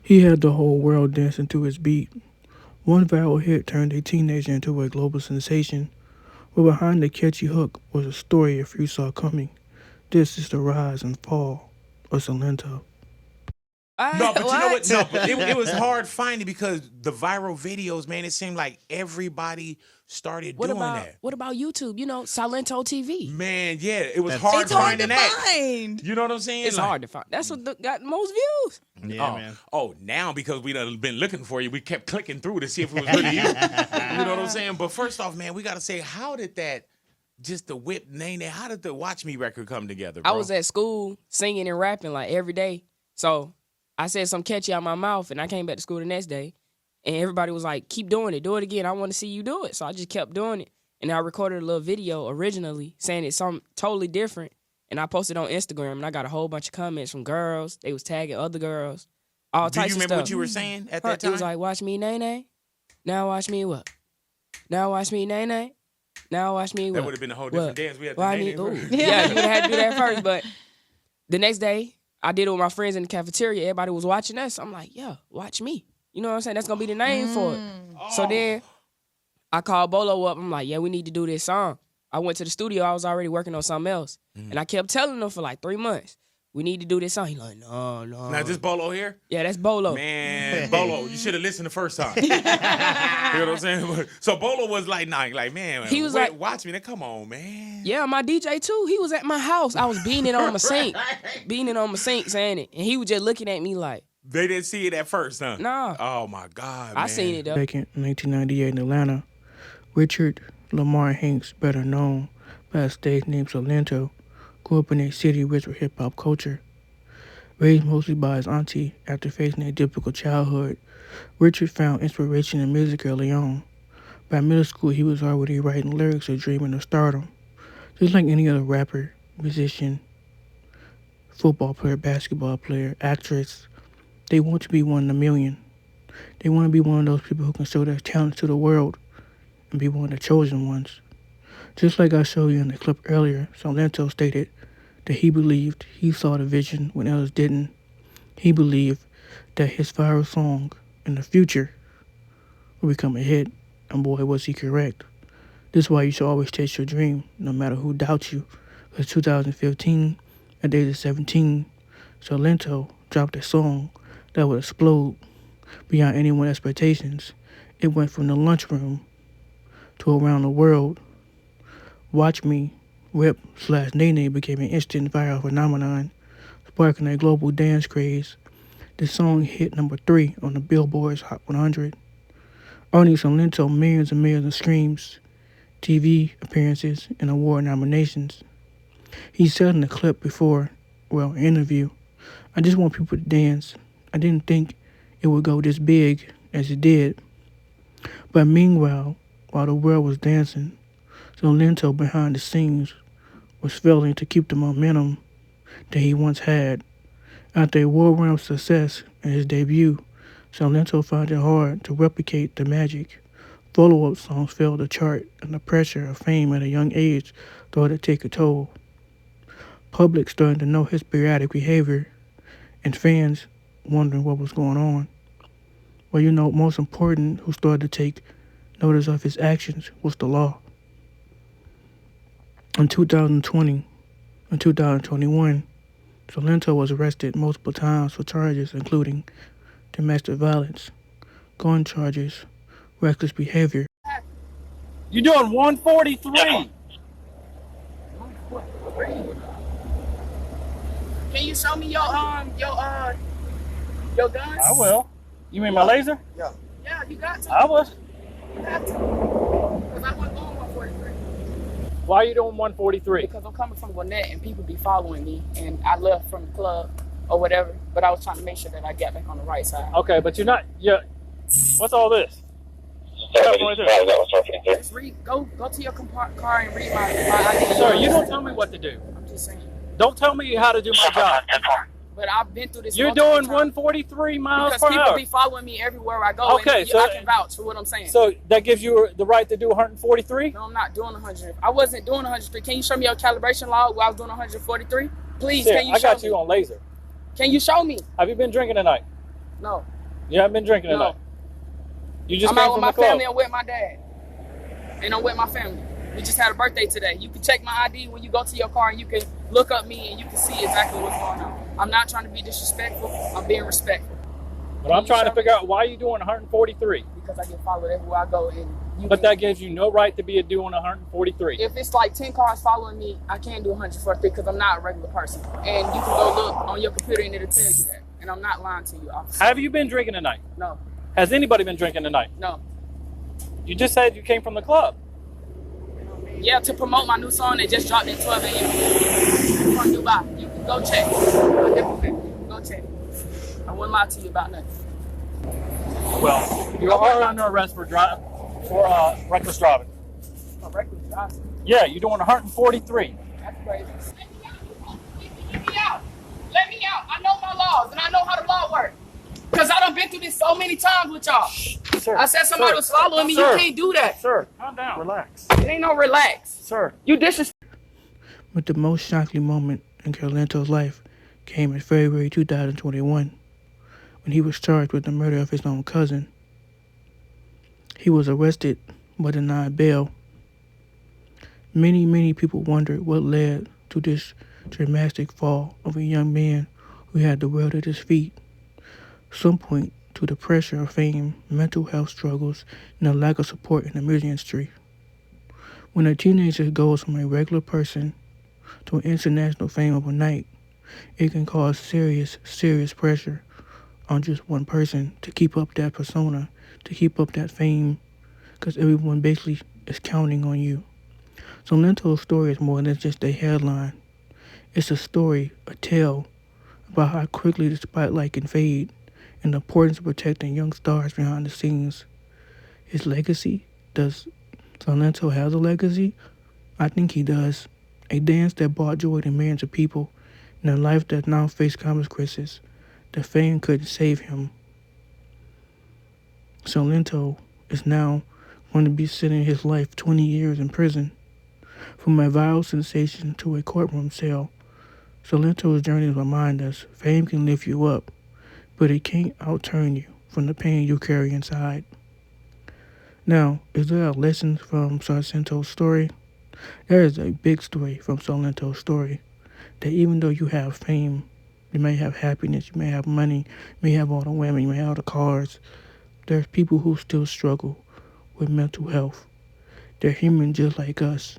He had the whole world dancing to his beat. One viral hit turned a teenager into a global sensation, but behind the catchy hook was a story a few saw coming. This is the rise and fall of Silento. No, but you know what? What? No, but it was hard finding because the viral videos, man, it seemed like everybody started doing that. What about YouTube? You know, Silento TV. Man, yeah, it was It's hard hard to finding that. find. You know what I'm saying? It's Like, hard to find. That's what got most views. Yeah, oh, man. oh, now because we done been looking for you, we kept clicking through to see if it was really you. You know what I'm saying? But first off, man, we got to say, how did that, just the whip name, how did the Watch Me record come together, bro? I was at school singing and rapping like every day. So I said something catchy out my mouth, and I came back to school the next day, and everybody was like, keep doing it. Do it again. I want to see you do it. So I just kept doing it. And I recorded a little video originally saying it's something totally different. And I posted on Instagram, and I got a whole bunch of comments from girls. They was tagging other girls, all Do you types of remember stuff. what you were saying at Huh, that time? It was like, watch me, nay-nay. Now watch me what? Now watch me, nay-nay. Now watch me what? that would have been a whole different What? dance. We had to Why name me? it Ooh. first. Yeah, you would have had to do that first. But the next day, I did it with my friends in the cafeteria. Everybody was watching us. I'm like, yeah, watch me. You know what I'm saying? That's going to be the name for it. So then I called Bolo up. I'm like, yeah, we need to do this song. I went to the studio. I was already working on something else. And I kept telling them for like 3 months, we need to do this song. He's like, no. Now, this Bolo here? Yeah, that's Bolo. Man, Bolo, you should have listened the first time. You know what I'm saying? So Bolo was like, nah, like, man, He was wait, like- watch me. Now, come on, man. Yeah, my DJ too. He was at my house. I was beating it on my sink. Beating it on my sink, saying it. And he was just looking at me like, They didn't see it at first, huh? nah. Oh, my God, I man. seen it though. Back in 1998 in Atlanta, Richard Lamar Hanks, better known by a stage name Silento, grew up in a city rich with hip-hop culture. Raised mostly by his auntie after facing a difficult childhood, Richard found inspiration in music early on. By middle school, he was already writing lyrics or dreaming of stardom. Just like any other rapper, musician, football player, basketball player, actress, they want to be one in a million. They want to be one of those people who can show their talents to the world and be one of the chosen ones. Just like I showed you in the clip earlier, Silento stated that he believed he saw the vision when others didn't. He believed that his viral song in the future would become a hit, and boy, was he correct. This is why you should always chase your dream, no matter who doubts you. Because 2015, at the age of 17, Silento dropped a song that would explode beyond anyone's expectations. It went from the lunchroom to around the world. Watch Me, Whip/Nene became an instant viral phenomenon, sparking a global dance craze. The song hit number 3 on the Billboard's Hot 100, earning Silento millions and millions of streams, TV appearances, and award nominations. He said in the clip before, interview, I just want people to dance. I didn't think it would go this big as it did. But meanwhile, while the world was dancing, Silento behind the scenes was failing to keep the momentum that he once had. After a world-round success in his debut, Silento found it hard to replicate the magic. Follow-up songs failed to chart, and the pressure of fame at a young age started to take a toll. Public started to know his sporadic behavior, and fans wondering what was going on. Well, most important, who started to take notice of his actions was the law. In 2020 and 2021, Silento was arrested multiple times for charges including domestic violence, gun charges, reckless behavior. You're doing 143. Can you show me your guns? I will. You mean my laser? Yeah, you got to. I was. You have to. Because I wasn't going 143. Why are you doing 143? Because I'm coming from Gwinnett and people be following me, and I left from the club or whatever, but I was trying to make sure that I got back on the right side. Okay, but you're not. What's all this? Just go to your car and read my ID. Sir, you don't tell me what to do. I'm just saying. Don't tell me how to do my job. But I've been through this. You're doing 143 miles because per people hour. be following me everywhere I go. Okay, and so I can vouch for what I'm saying. So that gives you the right to do 143? No, I'm not doing 100. I wasn't doing 103. Can you show me your calibration log where I was doing 143? Please, Sir, can you I show got me? you on laser. Can you show me? Have you been drinking tonight? No. You haven't been drinking No. tonight. You just I'm came out with from my the club. family and with my dad. And I'm with my family. We just had a birthday today. You can check my ID when you go to your car and you can look up me and you can see exactly what's going on. I'm not trying to be disrespectful. I'm being respectful. But I'm trying to figure out why you're doing 143. Because I get followed everywhere I go. And But that gives you no right to be doing 143. if it's like 10 cars following me, I can't do 143 because I'm not a regular person. And you can go look on your computer and it'll tell you that. And I'm not lying to you, officer. Have you been drinking tonight? No. Has anybody been drinking tonight? No. You just said you came from the club. Yeah, to promote my new song that just dropped at 12 a.m. from Dubai. You can go check. Go check. I wouldn't lie to you about nothing. Well, you are under arrest for reckless driving. A reckless driving. Yeah, you're doing 143. That's crazy. Let me out. Let me out. I know my laws and I know how the law works. Because I done been through this so many times with y'all. Sir, I said somebody was following me. Sir. You can't do that. Sir, calm down. Relax. It ain't no relax. Sir. You disrespect. But the most shocking moment in Silento's life came in February 2021 when he was charged with the murder of his own cousin. He was arrested but denied bail. Many people wondered what led to this dramatic fall of a young man who had the world at his feet. Some point to the pressure of fame, mental health struggles, and a lack of support in the music industry. When a teenager goes from a regular person to an international fame overnight, it can cause serious pressure on just one person to keep up that persona, to keep up that fame, because everyone basically is counting on you. So Silento's story is more than just a headline. It's a story, a tale, about how quickly the spotlight can fade and the importance of protecting young stars behind the scenes. His legacy? Does Silento have a legacy? I think he does. A dance that brought joy to millions of people in a life that now faced consequences. The fame couldn't save him. Silento is now going to be sitting his life 20 years in prison. From a viral sensation to a courtroom cell, Silento's journey reminds us fame can lift you up, but it can't outturn you from the pain you carry inside. Now, is there a lesson from Silento's story? There is a big story from Silento's story, that even though you have fame, you may have happiness, you may have money, you may have all the women, you may have all the cars, there's people who still struggle with mental health. They're human just like us.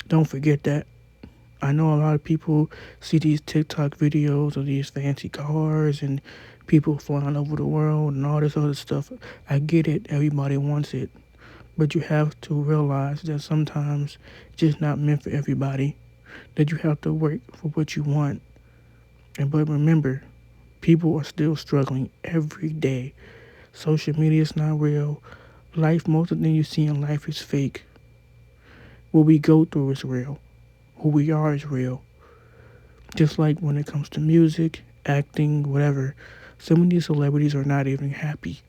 Don't forget that. I know a lot of people see these TikTok videos of these fancy cars and people flying over the world and all this other stuff. I get it. Everybody wants it. But you have to realize that sometimes it's just not meant for everybody. That you have to work for what you want. But remember, people are still struggling every day. Social media is not real. Life, most of the things you see in life is fake. What we go through is real. Who we are is real. Just like when it comes to music, acting, whatever, some of these celebrities are not even happy.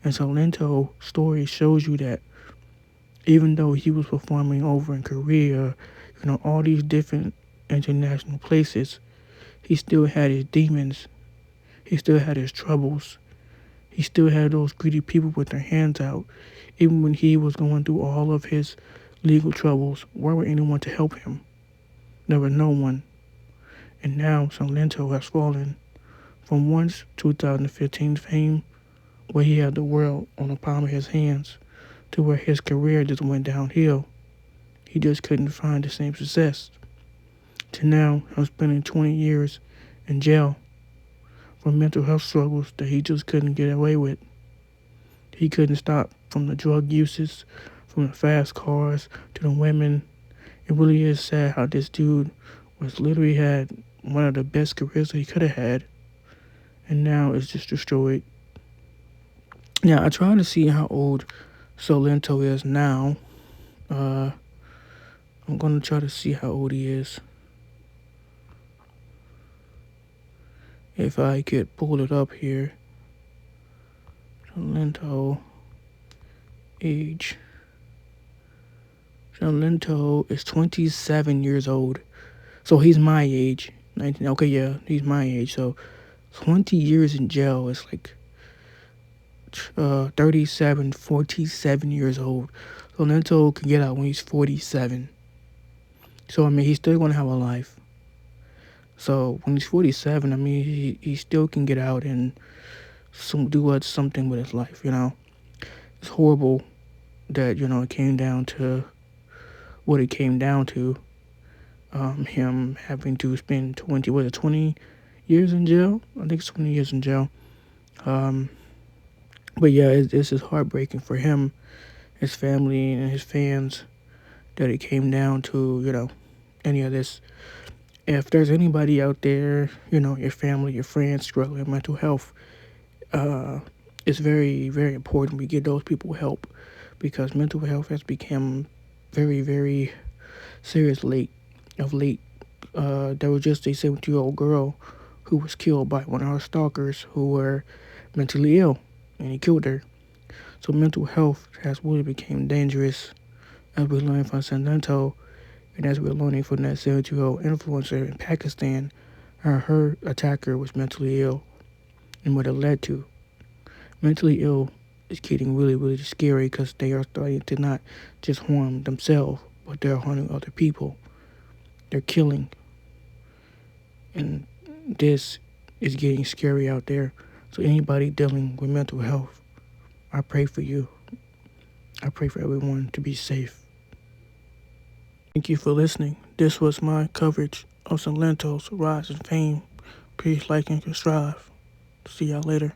And Silento's story shows you that even though he was performing over in Korea, all these different international places, he still had his demons. He still had his troubles. He still had those greedy people with their hands out. Even when he was going through all of his legal troubles, where was anyone to help him? There was no one. And now Silento has fallen from once 2015 fame, where he had the world on the palm of his hands, to where his career just went downhill. He just couldn't find the same success. To now, I'm spending 20 years in jail for mental health struggles that he just couldn't get away with. He couldn't stop from the drug uses, from the fast cars, to the women. It really is sad how this dude was literally had one of the best careers that he could have had, and now it's just destroyed. Now, I tried to see how old Silento is now. I'm going to try to see how old he is. If I could pull it up here. Silento age. Silento is 27 years old. So he's my age. 19. Okay, yeah, he's my age. So 20 years in jail is like 37, 47 years old. So Silento can get out when he's 47. So, I mean, he's still going to have a life. So, when he's 47, I mean, he still can get out and do something with his life, you know? It's horrible that, you know, it came down to what it came down to. Him having to spend 20 years in jail? I think it's 20 years in jail. But yeah, it's just heartbreaking for him, his family, and his fans that it came down to, you know, any of this. If there's anybody out there, you know, your family, your friends struggling with mental health, it's very, very important we get those people help because mental health has become very, very serious of late. There was just a 17-year-old girl who was killed by one of her stalkers who were mentally ill, and he killed her. So mental health has really become dangerous, as we learned from Silento, and as we're learning from that 17-year-old influencer in Pakistan. Her attacker was mentally ill, and what it led to. Mentally ill is getting really, really scary because they are starting to not just harm themselves, but they're harming other people. They're killing. And this is getting scary out there. So anybody dealing with mental health, I pray for you. I pray for everyone to be safe. Thank you for listening. This was my coverage of Silento's rise and fame. Please like and subscribe. See y'all later.